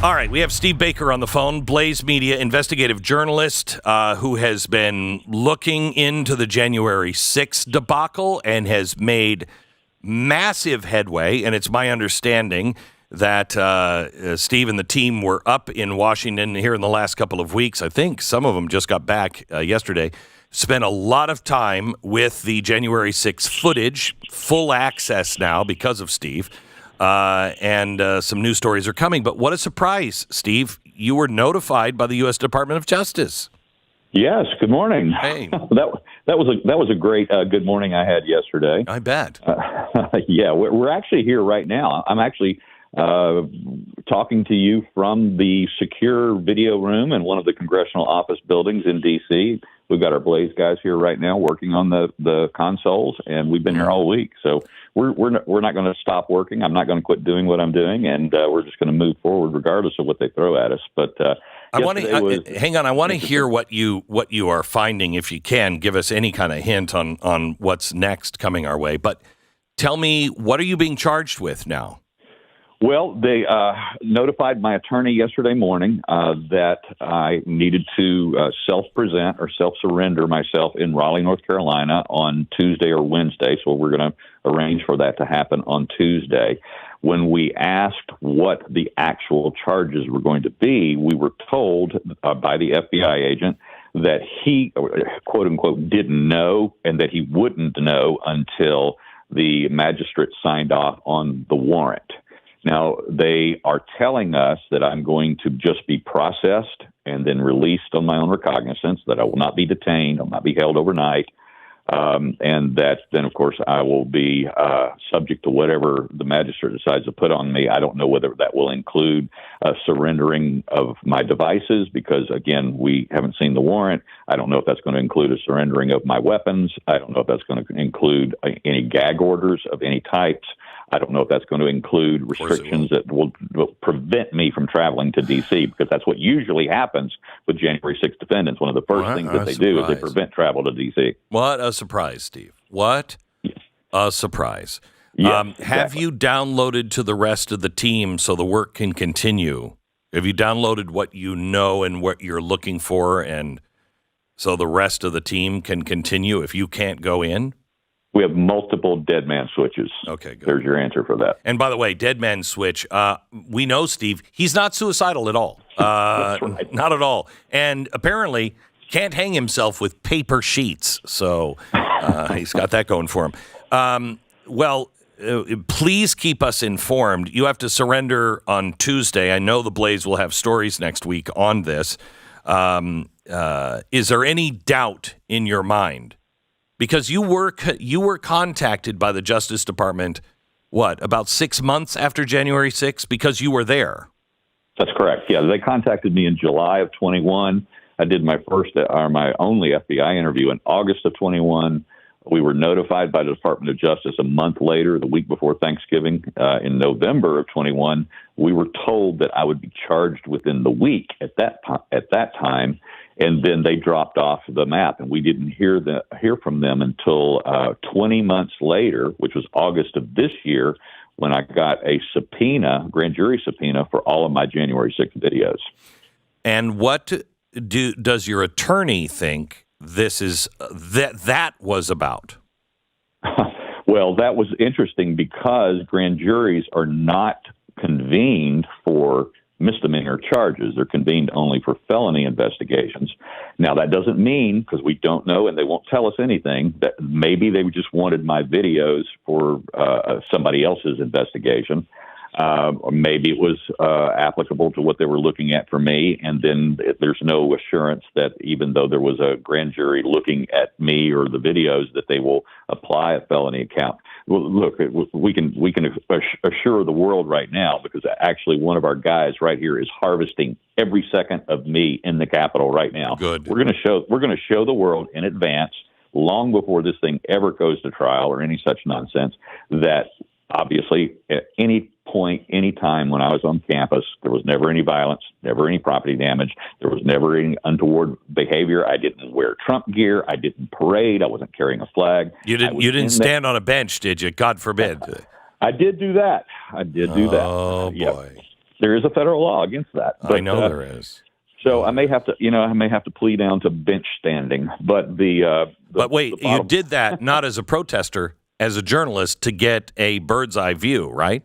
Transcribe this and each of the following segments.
All right, we have Steve Baker on the phone, Blaze Media investigative journalist who has been looking into the January 6th debacle and has made massive headway. And it's my understanding that Steve and the team were up in Washington here in the last couple of weeks. I think some of them just got back yesterday. Spent a lot of time with the January 6th footage, full access now because of Steve. And some news stories are coming. But what a surprise, Steve. You were notified by the U.S. Department of Justice. Yes, good morning. Hey. That was a great good morning I had yesterday. I bet. Yeah, we're actually here right now. I'm actually talking to you from the secure video room in one of the congressional office buildings in D.C. We've got our Blaze guys here right now working on the consoles, and we've been here all week. So we're not going to stop working. I'm not going to quit doing what I'm doing, and we're just going to move forward regardless of what they throw at us. But I want to hang on. I want to hear what you are finding. If you can give us any kind of hint on what's next coming our way. But tell me, what are you being charged with now? Well, they notified my attorney yesterday morning that I needed to self-present or self-surrender myself in Raleigh, North Carolina on Tuesday or Wednesday. So we're going to arrange for that to happen on Tuesday. When we asked what the actual charges were going to be, we were told by the FBI agent that he, quote unquote, didn't know and that he wouldn't know until the magistrate signed off on the warrant. Now, they are telling us that I'm going to just be processed and then released on my own recognizance, that I will not be detained, I'll not be held overnight, and that then, of course, I will be subject to whatever the magistrate decides to put on me. I don't know whether that will include surrendering of my devices because, again, we haven't seen the warrant. I don't know if that's going to include a surrendering of my weapons. I don't know if that's going to include any gag orders of any types. I don't know if that's going to include restrictions that will prevent me from traveling to D.C. because that's what usually happens with January 6th defendants. One of the first things that they do is they prevent travel to D.C. What a surprise, Steve. What a surprise. Yes, exactly. Have you downloaded to the rest of the team so the work can continue? Have you downloaded what you know and what you're looking for and so the rest of the team can continue if you can't go in? We have multiple dead man switches. Okay, good. There's your answer for that. And by the way, dead man switch, we know Steve, he's not suicidal at all. That's right. Not at all. And apparently can't hang himself with paper sheets. So he's got that going for him. Please keep us informed. You have to surrender on Tuesday. I know the Blaze will have stories next week on this. Is there any doubt in your mind? Because you were contacted by the Justice Department, about 6 months after January 6th, because you were there. That's correct. Yeah, they contacted me in July of 21. I did my only FBI interview in August of 21. We were notified by the Department of Justice a month later, the week before Thanksgiving, in November of 21. We were told that I would be charged within the week at that time. And then they dropped off the map, and we didn't hear from them until 20 months later, which was August of this year, when I got a grand jury subpoena for all of my January 6th videos. And what does your attorney think this is that was about? Well, that was interesting because grand juries are not convened for misdemeanor charges. They're convened only for felony investigations. Now, that doesn't mean, because we don't know and they won't tell us anything, that maybe they just wanted my videos for somebody else's investigation. Or maybe it was applicable to what they were looking at for me, and then there's no assurance that even though there was a grand jury looking at me or the videos, that they will apply a felony account. Well, look, we can assure the world right now, because actually one of our guys right here is harvesting every second of me in the Capitol right now. Good. We're going to show the world in advance, long before this thing ever goes to trial or any such nonsense, that obviously at any point, any time when I was on campus, there was never any violence, never any property damage. There was never any untoward behavior. I didn't wear Trump gear. I didn't parade. I wasn't carrying a flag. You didn't stand on a bench, did you? God forbid. I did do that. Oh, boy. There is a federal law against that. I know there is. So I may have to plea down to bench standing. But but wait, you did that not as a protester, as a journalist to get a bird's eye view, right?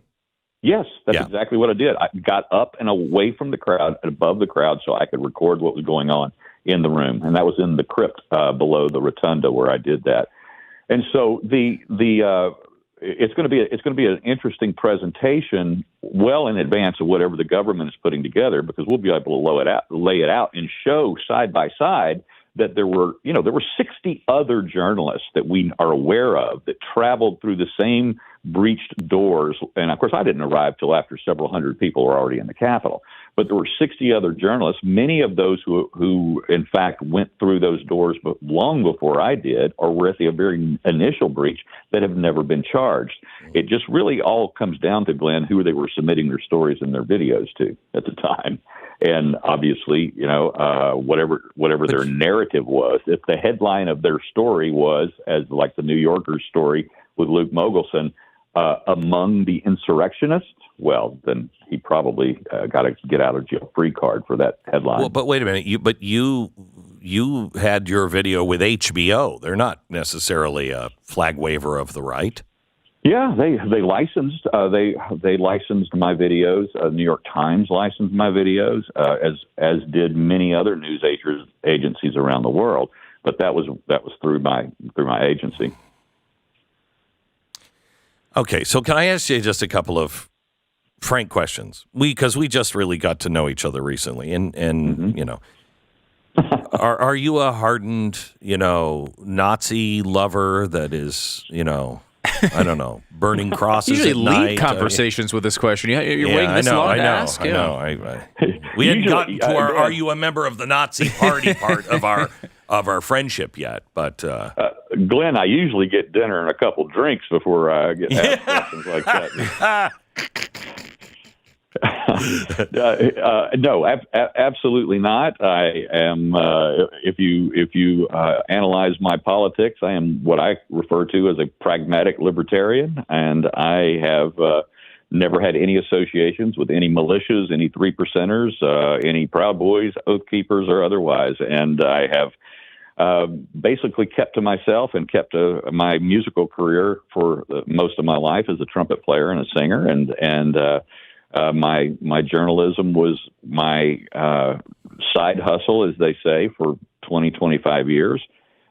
Yes, that's exactly what I did. I got up and away from the crowd, above the crowd, so I could record what was going on in the room, and that was in the crypt below the rotunda where I did that. And so it's going to be an interesting presentation well in advance of whatever the government is putting together, because we'll be able to lay it out and show side by side that there were 60 other journalists that we are aware of that traveled through the same breached doors. And of course, I didn't arrive till after several hundred people were already in the Capitol. But there were 60 other journalists, many of those who in fact went through those doors but long before I did, or were at the very initial breach, that have never been charged. It just really all comes down to, Glenn, who they were submitting their stories and their videos to at the time. And obviously, whatever their narrative was, if the headline of their story was, as like the New Yorker's story with Luke Mogelson, among the insurrectionists, well, then he probably got a get out of jail free card for that headline. Well, but wait a minute, you had your video with HBO. They're not necessarily a flag waver of the right. Yeah, they licensed they licensed my videos. New York Times licensed my videos, as did many other news agencies around the world. But that was through my agency. Okay, so can I ask you just a couple of frank questions? Because we just really got to know each other recently, and Mm-hmm. Are you a hardened Nazi lover that is I don't know, burning crosses usually at lead night? conversations with this question. You're waiting this long to ask. I know. We hadn't gotten to our "Are you a member of the Nazi Party" part of our friendship yet, but Glenn, I usually get dinner and a couple drinks before I get asked questions like that. No, absolutely not. I am. If you analyze my politics, I am what I refer to as a pragmatic libertarian, and I have never had any associations with any militias, any 3%ers, any Proud Boys, Oath Keepers, or otherwise. And I have basically kept to myself and kept my musical career for most of my life as a trumpet player and a singer, and my journalism was my side hustle, as they say, for 25 years.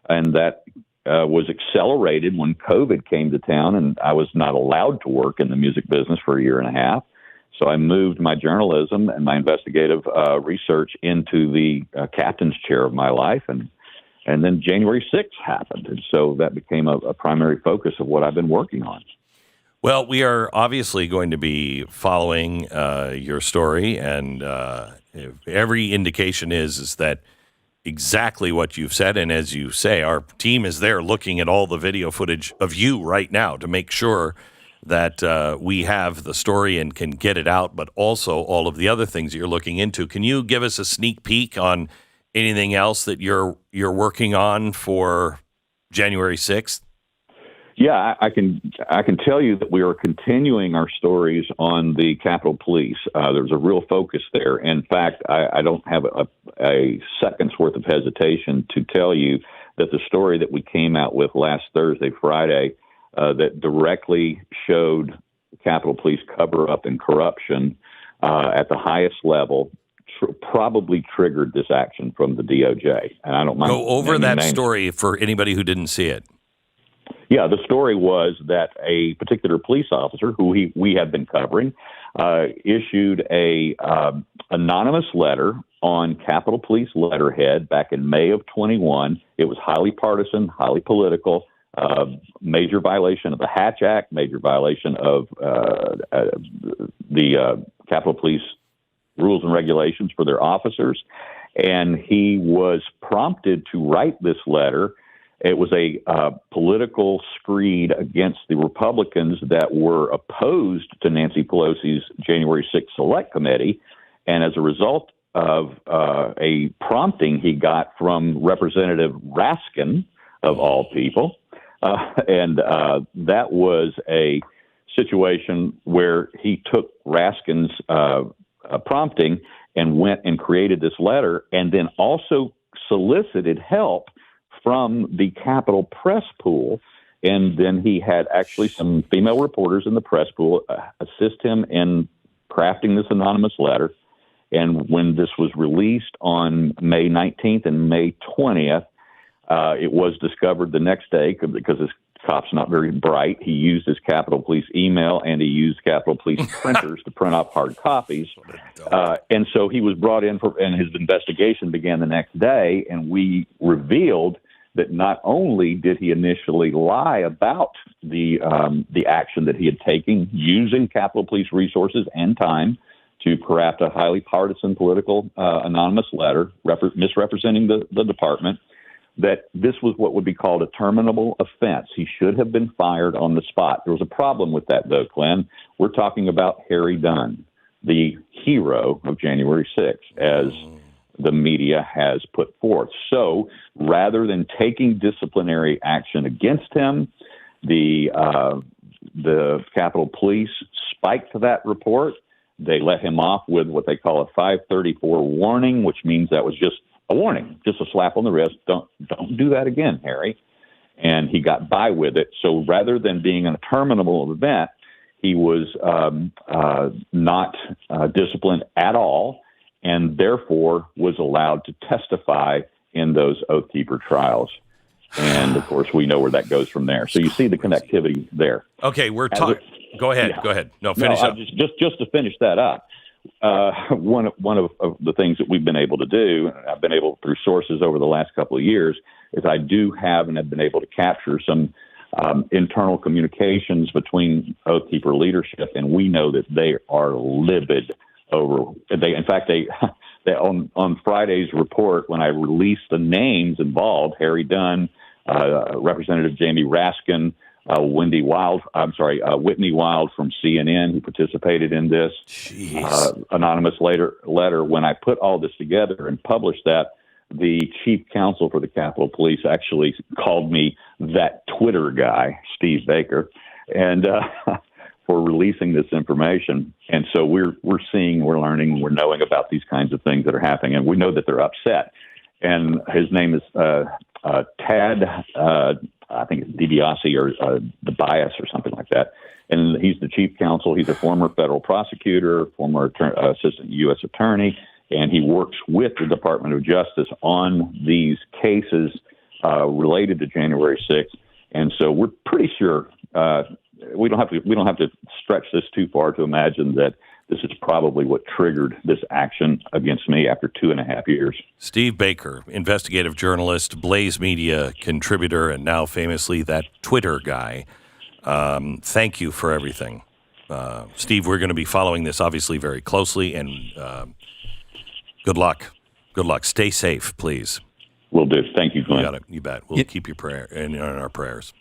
And that was accelerated when COVID came to town, and I was not allowed to work in the music business for a year and a half. So I moved my journalism and my investigative research into the captain's chair of my life. And then January 6th happened. And so that became a primary focus of what I've been working on. Well, we are obviously going to be following your story, and every indication is that exactly what you've said. And as you say, our team is there looking at all the video footage of you right now to make sure that we have the story and can get it out, but also all of the other things that you're looking into. Can you give us a sneak peek on anything else that you're working on for January 6th? Yeah, I can tell you that we are continuing our stories on the Capitol Police. There's a real focus there. In fact, I don't have a second's worth of hesitation to tell you that the story that we came out with last Thursday, Friday, that directly showed Capitol Police cover-up and corruption at the highest level probably triggered this action from the DOJ. And I don't mind. Go over that story for anybody who didn't see it. Yeah, the story was that a particular police officer who we have been covering issued a anonymous letter on Capitol Police letterhead back in May of 21. It was highly partisan, highly political, major violation of the Hatch Act, major violation of the Capitol Police rules and regulations for their officers. And he was prompted to write this letter. It was a political screed against the Republicans that were opposed to Nancy Pelosi's January 6th Select Committee. And as a result of a prompting he got from Representative Raskin, of all people, and that was a situation where he took Raskin's prompting and went and created this letter, and then also solicited help from the Capitol press pool. And then he had actually some female reporters in the press pool assist him in crafting this anonymous letter. And when this was released on May 19th and May 20th, it was discovered the next day, because this cop's not very bright. He used his Capitol Police email, and he used Capitol Police printers to print off hard copies. And so he was brought in, and his investigation began the next day, and we revealed that not only did he initially lie about the action that he had taken using Capitol Police resources and time to craft a highly partisan political anonymous letter misrepresenting the department, that this was what would be called a terminable offense. He should have been fired on the spot. There was a problem with that, though, Glenn. We're talking about Harry Dunn, the hero of January 6th, as the media has put forth. So rather than taking disciplinary action against him, the Capitol Police spiked that report. They let him off with what they call a 534 warning, which means that was just a warning, just a slap on the wrist. Don't do that again, Harry. And he got by with it. So rather than being a terminable event, he was not disciplined at all, and therefore was allowed to testify in those Oath Keeper trials. And, of course, we know where that goes from there. So you see the connectivity there. Okay, we're talking. Go ahead. Yeah. Go ahead. No, finish up. Just to finish that up, one of the things that we've been able to do, and I've been able through sources over the last couple of years, is I do have and have been able to capture some internal communications between Oath Keeper leadership, and we know that they are livid over. In fact, they on Friday's report, when I released the names involved, Harry Dunn, Representative Jamie Raskin, Whitney Wild from CNN, who participated in this anonymous letter. When I put all this together and published that, the chief counsel for the Capitol Police actually called me that Twitter guy, Steve Baker, and for releasing this information. And so we're learning, we're knowing about these kinds of things that are happening, and we know that they're upset. And his name is Tad, I think it's DiBiase or the Bias or something like that. And he's the chief counsel. He's a former federal prosecutor, former assistant U.S. attorney, and he works with the Department of Justice on these cases related to January 6th. And so we're pretty sure we don't have to stretch this too far to imagine that this is probably what triggered this action against me after 2.5 years. Steve Baker, investigative journalist, Blaze Media contributor, and now famously that Twitter guy. Thank you for everything. Steve, we're going to be following this obviously very closely, and good luck. Good luck. Stay safe, please. Will do. Thank you, Glenn. You got it. You bet. We'll keep you in our prayers.